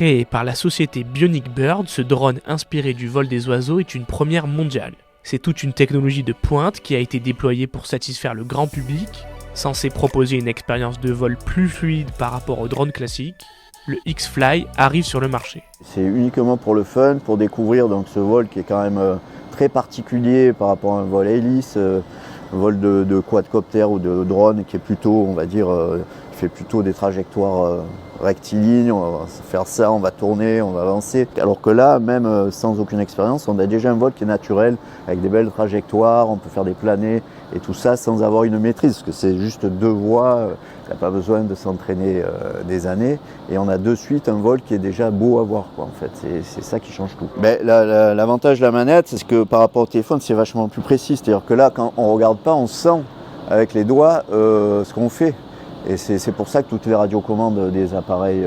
Créé par la société Bionic Bird, ce drone inspiré du vol des oiseaux est une première mondiale. C'est toute une technologie de pointe qui a été déployée pour satisfaire le grand public, censé proposer une expérience de vol plus fluide par rapport au drone classique. Le X-Fly arrive sur le marché. C'est uniquement pour le fun, pour découvrir donc ce vol qui est quand même très particulier par rapport à un vol hélice, un vol de quadcoptère ou de drone qui est plutôt, on va dire, qui fait plutôt des trajectoires rectilignes. On va faire ça, on va tourner, on va avancer. Alors que là, même sans aucune expérience, on a déjà un vol qui est naturel, avec des belles trajectoires, on peut faire des planés et tout ça sans avoir une maîtrise, parce que c'est juste 2 voies, il n'y a pas besoin de s'entraîner des années, et on a de suite un vol qui est déjà beau à voir, quoi, en fait. C'est ça qui change tout. L'avantage de la manette, c'est que par rapport au téléphone, c'est vachement plus précis, c'est-à-dire que là, quand on ne regarde pas, on sent avec les doigts ce qu'on fait. Et c'est pour ça que toutes les radiocommandes des appareils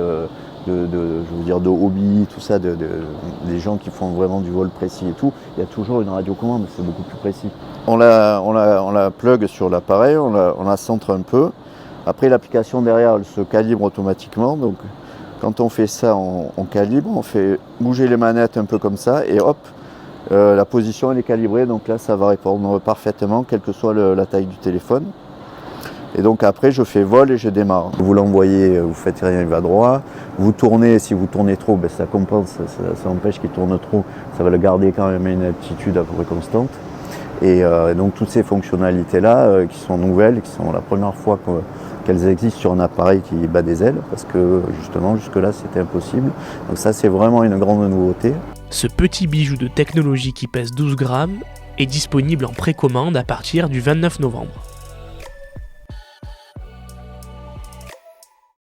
je veux dire de hobby, tout ça, des gens qui font vraiment du vol précis et tout, il y a toujours une radiocommande, c'est beaucoup plus précis. On la plug sur l'appareil, on la centre un peu. Après, l'application derrière, elle se calibre automatiquement. Donc, quand on fait ça, on calibre, on fait bouger les manettes un peu comme ça, et hop, la position elle est calibrée. Donc là, ça va répondre parfaitement, quelle que soit la taille du téléphone. Et donc après, je fais vol et je démarre. Vous l'envoyez, vous faites rien, il va droit. Vous tournez, si vous tournez trop, ça compense, ça empêche qu'il tourne trop. Ça va le garder quand même à une altitude à peu près constante. Et donc toutes ces fonctionnalités-là, qui sont nouvelles, qui sont la première fois qu'elles existent sur un appareil qui bat des ailes, parce que justement, jusque-là, c'était impossible. Donc ça, c'est vraiment une grande nouveauté. Ce petit bijou de technologie qui pèse 12 grammes est disponible en précommande à partir du 29 novembre.